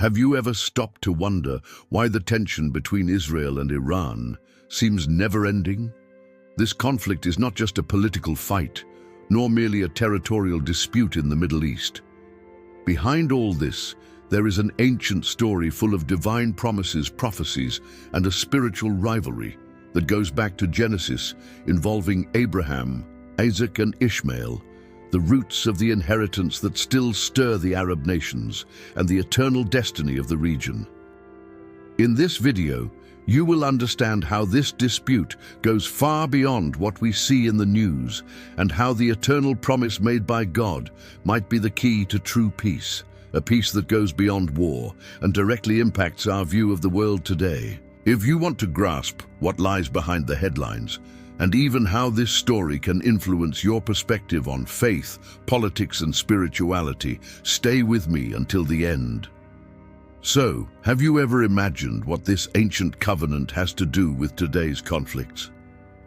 Have you ever stopped to wonder why the tension between Israel and Iran seems never-ending? This conflict is not just a political fight, nor merely a territorial dispute in the Middle East. Behind all this, there is an ancient story full of divine promises, prophecies, and a spiritual rivalry that goes back to Genesis, involving Abraham, Isaac, and Ishmael, the roots of the inheritance that still stir the Arab nations and the eternal destiny of the region. In this video, you will understand how this dispute goes far beyond what we see in the news and how the eternal promise made by God might be the key to true peace, a peace that goes beyond war and directly impacts our view of the world today. If you want to grasp what lies behind the headlines, and even how this story can influence your perspective on faith, politics, and spirituality, stay with me until the end. So, have you ever imagined what this ancient covenant has to do with today's conflicts?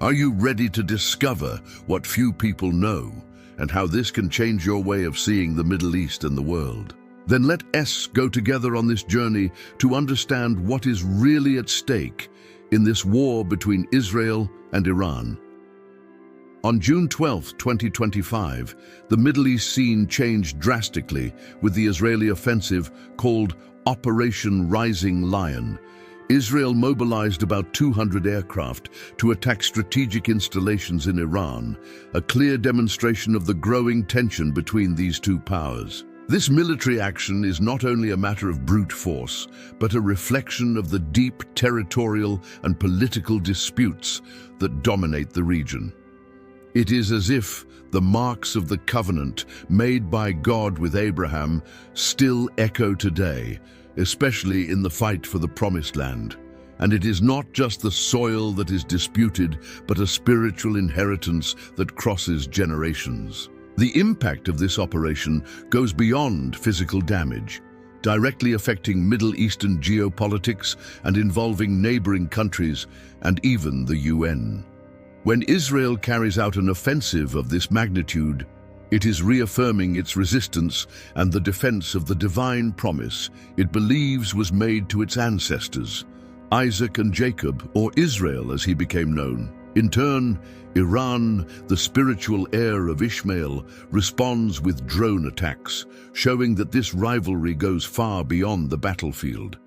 Are you ready to discover what few people know and how this can change your way of seeing the Middle East and the world? Then let us go together on this journey to understand what is really at stake in this war between Israel and Iran. On June 12, 2025, the Middle East scene changed drastically with the Israeli offensive called Operation Rising Lion. Israel mobilized about 200 aircraft to attack strategic installations in Iran, a clear demonstration of the growing tension between these two powers. This military action is not only a matter of brute force, but a reflection of the deep territorial and political disputes that dominate the region. It is as if the marks of the covenant made by God with Abraham still echo today, especially in the fight for the Promised Land. And it is not just the soil that is disputed, but a spiritual inheritance that crosses generations. The impact of this operation goes beyond physical damage, directly affecting Middle Eastern geopolitics and involving neighboring countries and even the UN. When Israel carries out an offensive of this magnitude, it is reaffirming its resistance and the defense of the divine promise it believes was made to its ancestors, Isaac and Jacob, or Israel as he became known. In turn, Iran, the spiritual heir of Ishmael, responds with drone attacks, showing that this rivalry goes far beyond the battlefield.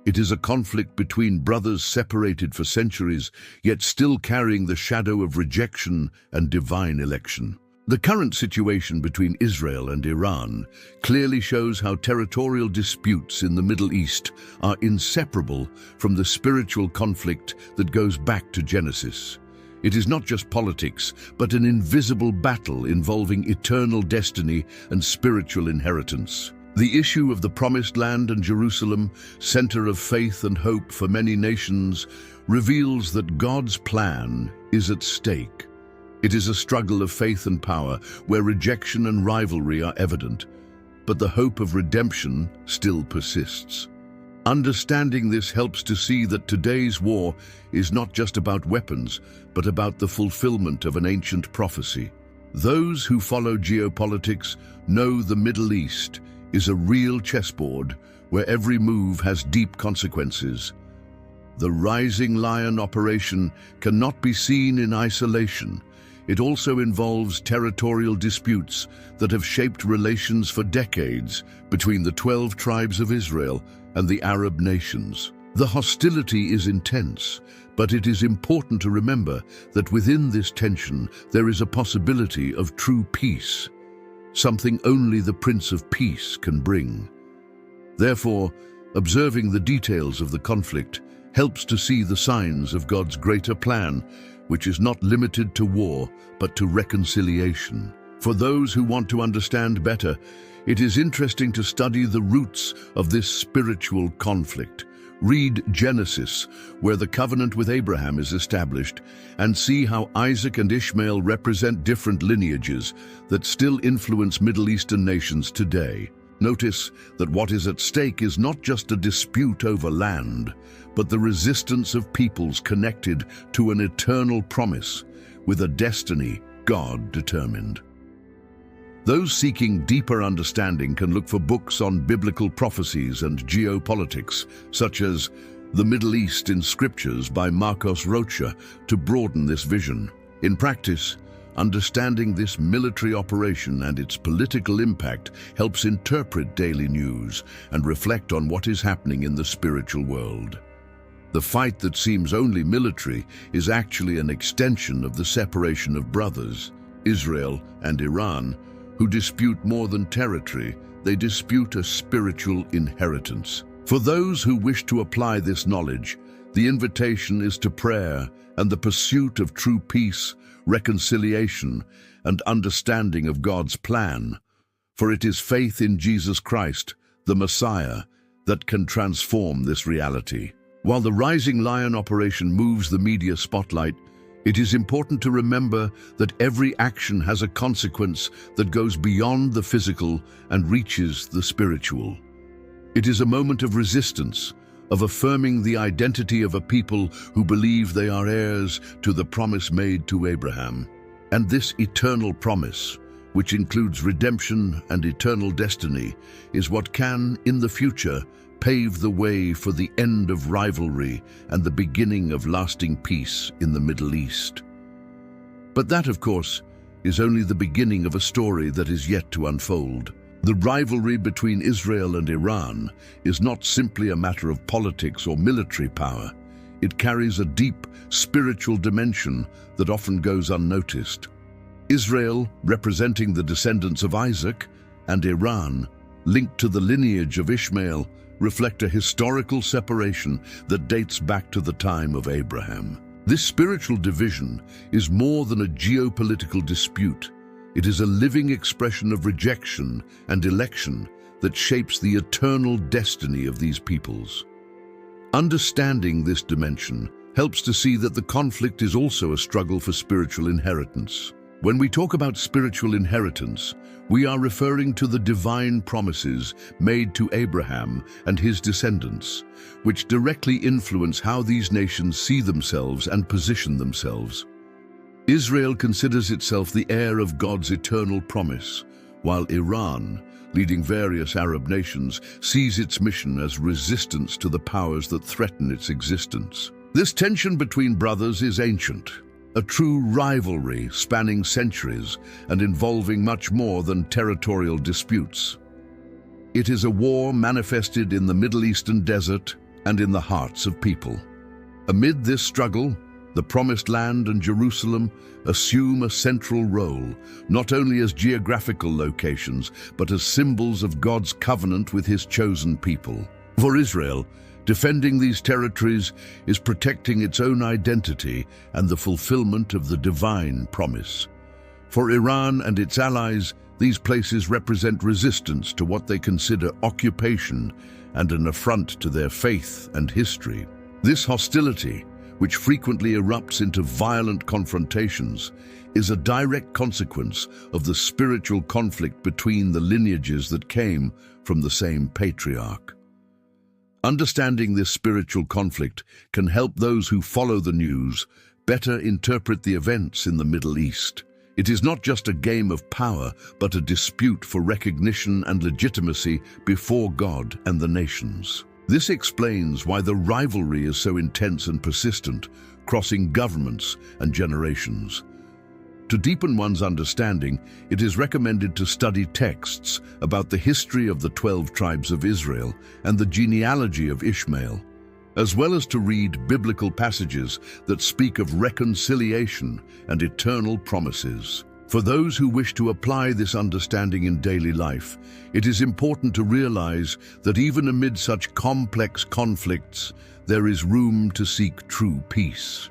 It is a conflict between brothers separated for centuries, yet still carrying the shadow of rejection and divine election. The current situation between Israel and Iran clearly shows how territorial disputes in the Middle East are inseparable from the spiritual conflict that goes back to Genesis. It is not just politics, but an invisible battle involving eternal destiny and spiritual inheritance. The issue of the Promised Land and Jerusalem, center of faith and hope for many nations, reveals that God's plan is at stake. It is a struggle of faith and power, where rejection and rivalry are evident, but the hope of redemption still persists. Understanding this helps to see that today's war is not just about weapons, but about the fulfillment of an ancient prophecy. Those who follow geopolitics know the Middle East is a real chessboard where every move has deep consequences. The Rising Lion operation cannot be seen in isolation. It also involves territorial disputes that have shaped relations for decades between the 12 tribes of Israel and the Arab nations. The hostility is intense, but it is important to remember that within this tension there is a possibility of true peace, something only the Prince of Peace can bring. Therefore, observing the details of the conflict helps to see the signs of God's greater plan, which is not limited to war, but to reconciliation. For those who want to understand better, it is interesting to study the roots of this spiritual conflict. Read Genesis, where the covenant with Abraham is established, and see how Isaac and Ishmael represent different lineages that still influence Middle Eastern nations today. Notice that what is at stake is not just a dispute over land, but the resistance of peoples connected to an eternal promise with a destiny God determined. Those seeking deeper understanding can look for books on biblical prophecies and geopolitics, such as The Middle East in Scriptures by Marcos Rocha, to broaden this vision. In practice, understanding this military operation and its political impact helps interpret daily news and reflect on what is happening in the spiritual world. The fight that seems only military is actually an extension of the separation of brothers, Israel and Iran, who dispute more than territory. They dispute a spiritual inheritance. For those who wish to apply this knowledge, the invitation is to prayer and the pursuit of true peace, reconciliation, and understanding of God's plan. For it is faith in Jesus Christ, the Messiah, that can transform this reality. While the Rising Lion operation moves the media spotlight, it is important to remember that every action has a consequence that goes beyond the physical and reaches the spiritual. It is a moment of resistance, of affirming the identity of a people who believe they are heirs to the promise made to Abraham. And this eternal promise, which includes redemption and eternal destiny, is what can, in the future, pave the way for the end of rivalry and the beginning of lasting peace in the Middle East. But that, of course, is only the beginning of a story that is yet to unfold. The rivalry between Israel and Iran is not simply a matter of politics or military power. It carries a deep spiritual dimension that often goes unnoticed. Israel, representing the descendants of Isaac, and Iran, linked to the lineage of Ishmael, reflect a historical separation that dates back to the time of Abraham. This spiritual division is more than a geopolitical dispute. It is a living expression of rejection and election that shapes the eternal destiny of these peoples. Understanding this dimension helps to see that the conflict is also a struggle for spiritual inheritance. When we talk about spiritual inheritance, we are referring to the divine promises made to Abraham and his descendants, which directly influence how these nations see themselves and position themselves. Israel considers itself the heir of God's eternal promise, while Iran, leading various Arab nations, sees its mission as resistance to the powers that threaten its existence. This tension between brothers is ancient, a true rivalry spanning centuries and involving much more than territorial disputes. It is a war manifested in the Middle Eastern desert and in the hearts of people. Amid this struggle, the Promised Land and Jerusalem assume a central role, not only as geographical locations, but as symbols of God's covenant with His chosen people. For Israel, defending these territories is protecting its own identity and the fulfillment of the divine promise. For Iran and its allies, these places represent resistance to what they consider occupation and an affront to their faith and history. This hostility, which frequently erupts into violent confrontations, is a direct consequence of the spiritual conflict between the lineages that came from the same patriarch. Understanding this spiritual conflict can help those who follow the news better interpret the events in the Middle East. It is not just a game of power, but a dispute for recognition and legitimacy before God and the nations. This explains why the rivalry is so intense and persistent, crossing governments and generations. To deepen one's understanding, it is recommended to study texts about the history of the 12 tribes of Israel and the genealogy of Ishmael, as well as to read biblical passages that speak of reconciliation and eternal promises. For those who wish to apply this understanding in daily life, it is important to realize that even amid such complex conflicts, there is room to seek true peace.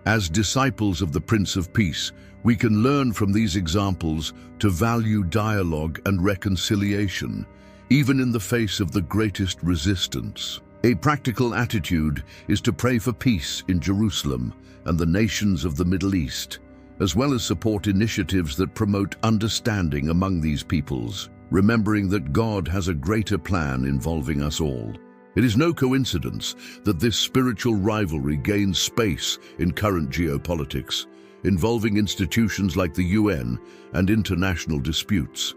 As disciples of the Prince of Peace, we can learn from these examples to value dialogue and reconciliation, even in the face of the greatest resistance. A practical attitude is to pray for peace in Jerusalem and the nations of the Middle East, as well as support initiatives that promote understanding among these peoples, remembering that God has a greater plan involving us all. It is no coincidence that this spiritual rivalry gains space in current geopolitics, involving institutions like the UN and international disputes.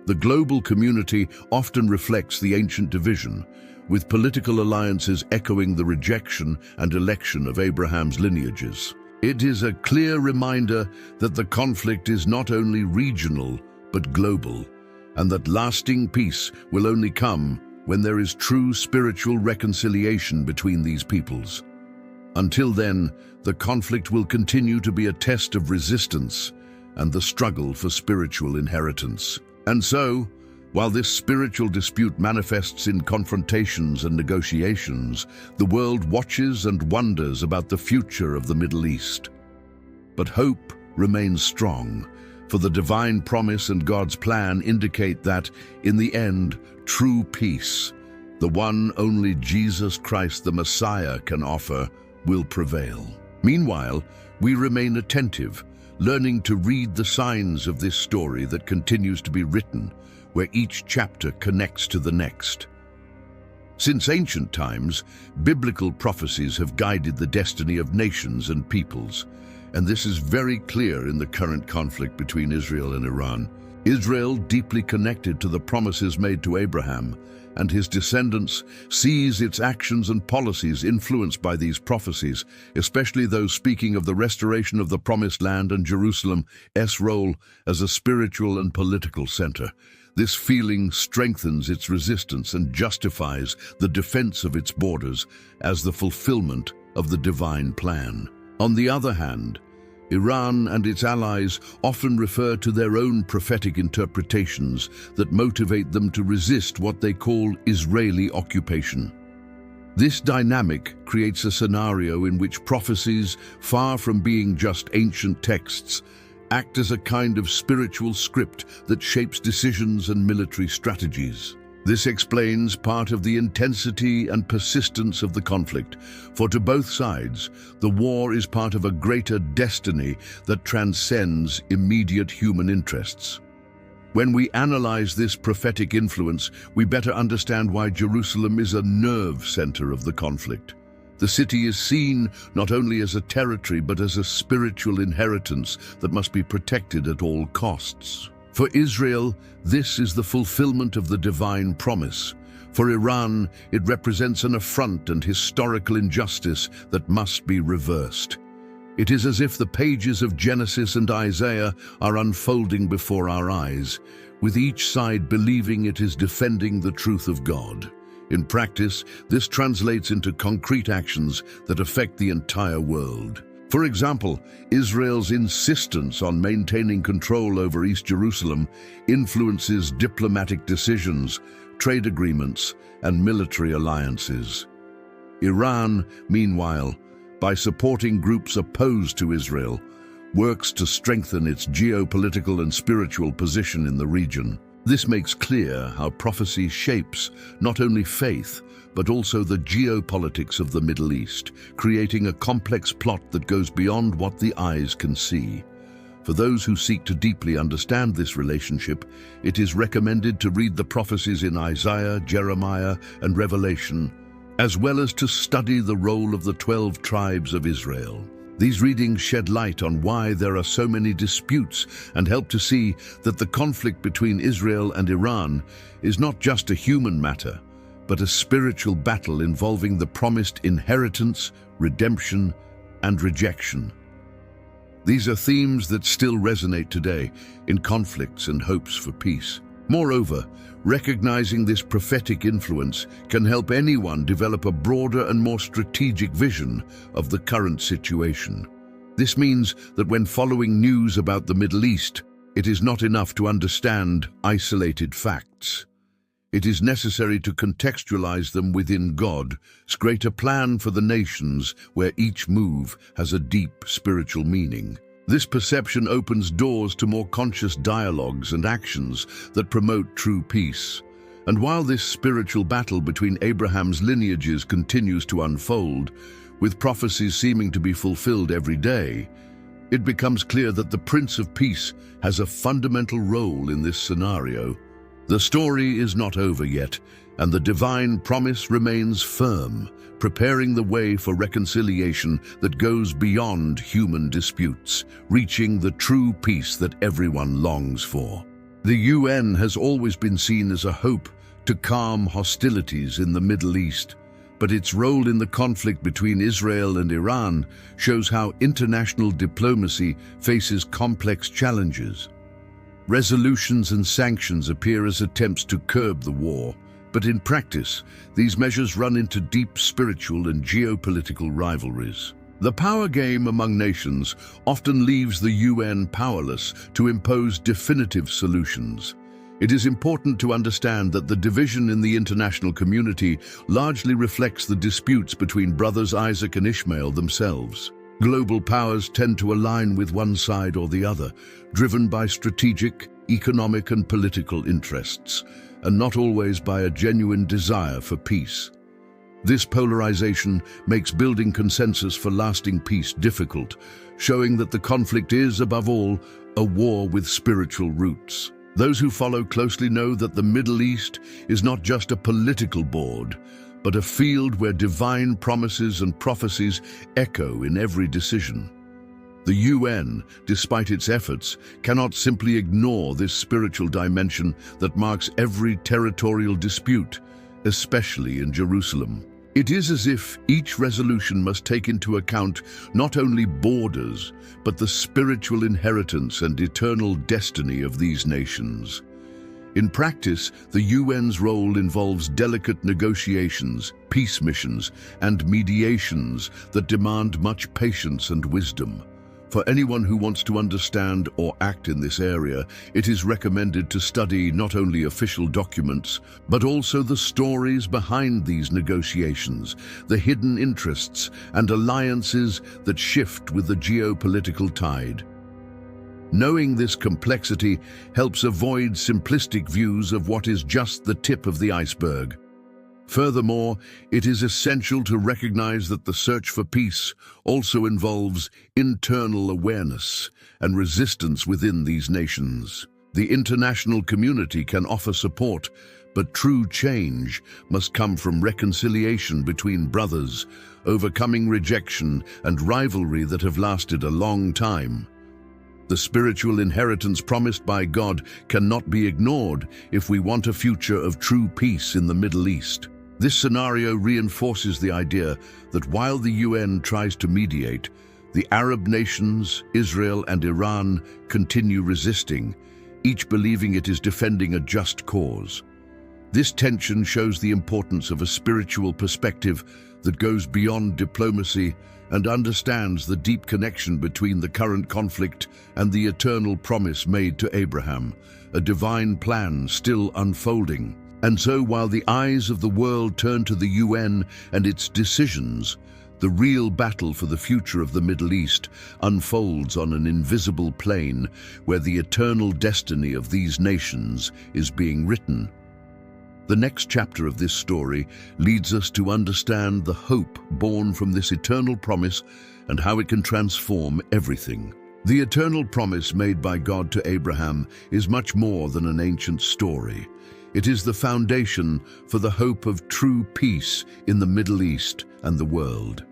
The global community often reflects the ancient division, with political alliances echoing the rejection and election of Abraham's lineages. It is a clear reminder that the conflict is not only regional, but global, and that lasting peace will only come when there is true spiritual reconciliation between these peoples. Until then, the conflict will continue to be a test of resistance and the struggle for spiritual inheritance. And so, while this spiritual dispute manifests in confrontations and negotiations, the world watches and wonders about the future of the Middle East. But hope remains strong, for the divine promise and God's plan indicate that, in the end, true peace, the one only Jesus Christ the Messiah can offer, will prevail. Meanwhile, we remain attentive, learning to read the signs of this story that continues to be written, where each chapter connects to the next. Since ancient times, biblical prophecies have guided the destiny of nations and peoples, and this is very clear in the current conflict between Israel and Iran. Israel, deeply connected to the promises made to Abraham and his descendants, sees its actions and policies influenced by these prophecies, especially those speaking of the restoration of the Promised Land and Jerusalem's role as a spiritual and political center. This feeling strengthens its resistance and justifies the defense of its borders as the fulfillment of the divine plan. On the other hand, Iran and its allies often refer to their own prophetic interpretations that motivate them to resist what they call Israeli occupation. This dynamic creates a scenario in which prophecies, far from being just ancient texts, act as a kind of spiritual script that shapes decisions and military strategies. This explains part of the intensity and persistence of the conflict, for to both sides, the war is part of a greater destiny that transcends immediate human interests. When we analyze this prophetic influence, we better understand why Jerusalem is a nerve center of the conflict. The city is seen not only as a territory, but as a spiritual inheritance that must be protected at all costs. For Israel, this is the fulfillment of the divine promise. For Iran, it represents an affront and historical injustice that must be reversed. It is as if the pages of Genesis and Isaiah are unfolding before our eyes, with each side believing it is defending the truth of God. In practice, this translates into concrete actions that affect the entire world. For example, Israel's insistence on maintaining control over East Jerusalem influences diplomatic decisions, trade agreements, and military alliances. Iran, meanwhile, by supporting groups opposed to Israel, works to strengthen its geopolitical and spiritual position in the region. This makes clear how prophecy shapes not only faith, but also the geopolitics of the Middle East, creating a complex plot that goes beyond what the eyes can see. For those who seek to deeply understand this relationship, it is recommended to read the prophecies in Isaiah, Jeremiah, and Revelation, as well as to study the role of the 12 tribes of Israel. These readings shed light on why there are so many disputes and help to see that the conflict between Israel and Iran is not just a human matter, but a spiritual battle involving the promised inheritance, redemption, and rejection. These are themes that still resonate today in conflicts and hopes for peace. Moreover, recognizing this prophetic influence can help anyone develop a broader and more strategic vision of the current situation. This means that when following news about the Middle East, it is not enough to understand isolated facts. It is necessary to contextualize them within God's greater plan for the nations, where each move has a deep spiritual meaning. This perception opens doors to more conscious dialogues and actions that promote true peace. And while this spiritual battle between Abraham's lineages continues to unfold, with prophecies seeming to be fulfilled every day, it becomes clear that the Prince of Peace has a fundamental role in this scenario. The story is not over yet, and the divine promise remains firm, preparing the way for reconciliation that goes beyond human disputes, reaching the true peace that everyone longs for. The UN has always been seen as a hope to calm hostilities in the Middle East, but its role in the conflict between Israel and Iran shows how international diplomacy faces complex challenges. Resolutions and sanctions appear as attempts to curb the war, but in practice, these measures run into deep spiritual and geopolitical rivalries. The power game among nations often leaves the UN powerless to impose definitive solutions. It is important to understand that the division in the international community largely reflects the disputes between brothers Isaac and Ishmael themselves. Global powers tend to align with one side or the other, driven by strategic, economic and political interests, and not always by a genuine desire for peace. This polarization makes building consensus for lasting peace difficult, showing that the conflict is, above all, a war with spiritual roots. Those who follow closely know that the Middle East is not just a political board, but a field where divine promises and prophecies echo in every decision. The UN, despite its efforts, cannot simply ignore this spiritual dimension that marks every territorial dispute, especially in Jerusalem. It is as if each resolution must take into account not only borders, but the spiritual inheritance and eternal destiny of these nations. In practice, the UN's role involves delicate negotiations, peace missions, and mediations that demand much patience and wisdom. For anyone who wants to understand or act in this area, it is recommended to study not only official documents, but also the stories behind these negotiations, the hidden interests and alliances that shift with the geopolitical tide. Knowing this complexity helps avoid simplistic views of what is just the tip of the iceberg. Furthermore, it is essential to recognize that the search for peace also involves internal awareness and resistance within these nations. The international community can offer support, but true change must come from reconciliation between brothers, overcoming rejection and rivalry that have lasted a long time. The spiritual inheritance promised by God cannot be ignored if we want a future of true peace in the Middle East. This scenario reinforces the idea that while the UN tries to mediate, the Arab nations, Israel and Iran, continue resisting, each believing it is defending a just cause. This tension shows the importance of a spiritual perspective that goes beyond diplomacy and understands the deep connection between the current conflict and the eternal promise made to Abraham, a divine plan still unfolding. And so, while the eyes of the world turn to the UN and its decisions, the real battle for the future of the Middle East unfolds on an invisible plane where the eternal destiny of these nations is being written. The next chapter of this story leads us to understand the hope born from this eternal promise and how it can transform everything. The eternal promise made by God to Abraham is much more than an ancient story. It is the foundation for the hope of true peace in the Middle East and the world.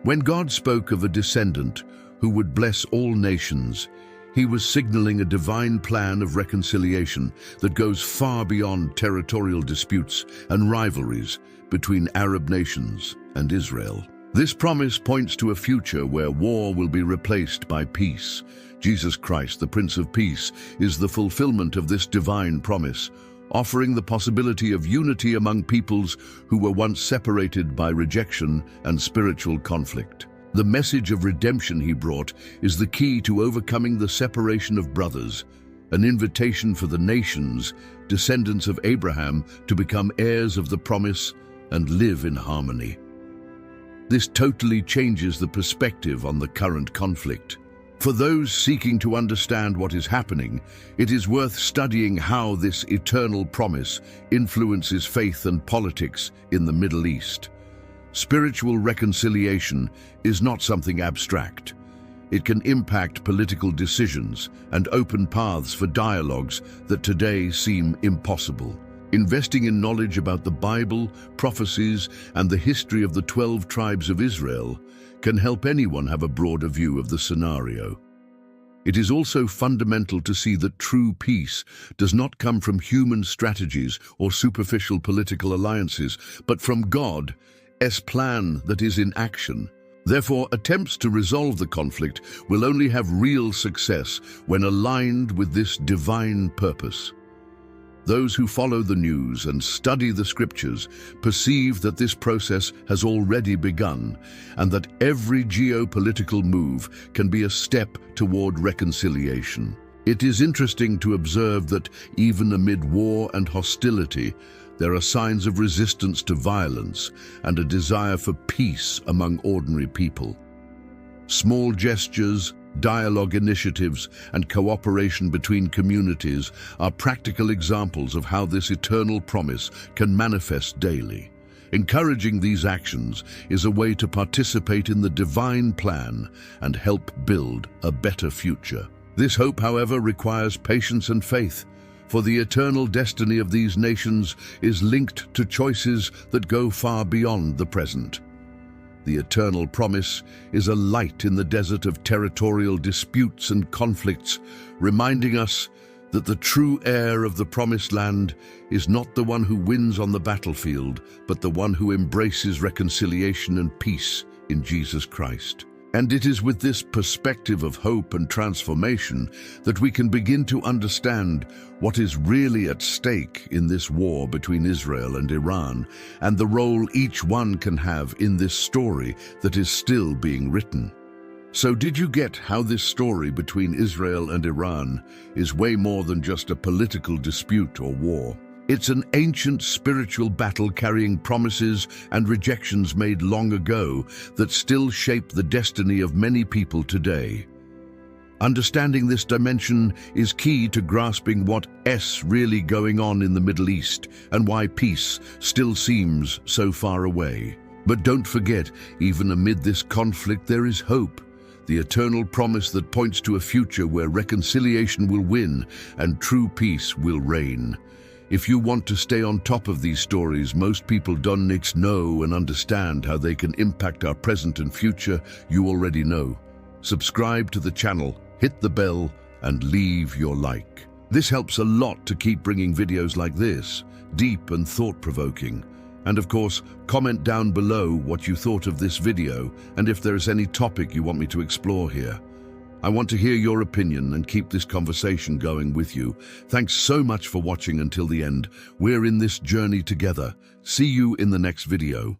When God spoke of a descendant who would bless all nations, he was signaling a divine plan of reconciliation that goes far beyond territorial disputes and rivalries between Arab nations and Israel. This promise points to a future where war will be replaced by peace. Jesus Christ, the Prince of Peace, is the fulfillment of this divine promise, offering the possibility of unity among peoples who were once separated by rejection and spiritual conflict. The message of redemption he brought is the key to overcoming the separation of brothers, an invitation for the nations, descendants of Abraham, to become heirs of the promise and live in harmony. This totally changes the perspective on the current conflict. For those seeking to understand what is happening, it is worth studying how this eternal promise influences faith and politics in the Middle East. Spiritual reconciliation is not something abstract. It can impact political decisions and open paths for dialogues that today seem impossible. Investing in knowledge about the Bible, prophecies, and the history of the 12 tribes of Israel can help anyone have a broader view of the scenario. It is also fundamental to see that true peace does not come from human strategies or superficial political alliances, but from God's plan that is in action. Therefore, attempts to resolve the conflict will only have real success when aligned with this divine purpose. Those who follow the news and study the scriptures perceive that this process has already begun and that every geopolitical move can be a step toward reconciliation. It is interesting to observe that even amid war and hostility, there are signs of resistance to violence and a desire for peace among ordinary people. Small gestures, dialogue initiatives, and cooperation between communities are practical examples of how this eternal promise can manifest daily. Encouraging these actions is a way to participate in the divine plan and help build a better future. This hope, however, requires patience and faith, for the eternal destiny of these nations is linked to choices that go far beyond the present. The eternal promise is a light in the desert of territorial disputes and conflicts, reminding us that the true heir of the promised land is not the one who wins on the battlefield, but the one who embraces reconciliation and peace in Jesus Christ. And it is with this perspective of hope and transformation that we can begin to understand what is really at stake in this war between Israel and Iran, and the role each one can have in this story that is still being written. So did you get how this story between Israel and Iran is way more than just a political dispute or war? It's an ancient spiritual battle carrying promises and rejections made long ago that still shape the destiny of many people today. Understanding this dimension is key to grasping what's really going on in the Middle East and why peace still seems so far away. But don't forget, even amid this conflict there is hope. The eternal promise that points to a future where reconciliation will win and true peace will reign. If you want to stay on top of these stories most people don't know and understand how they can impact our present and future, you already know. Subscribe to the channel, hit the bell, and leave your like. This helps a lot to keep bringing videos like this, deep and thought-provoking. And of course, comment down below what you thought of this video and if there is any topic you want me to explore here. I want to hear your opinion and keep this conversation going with you. Thanks so much for watching until the end. We're in this journey together. See you in the next video.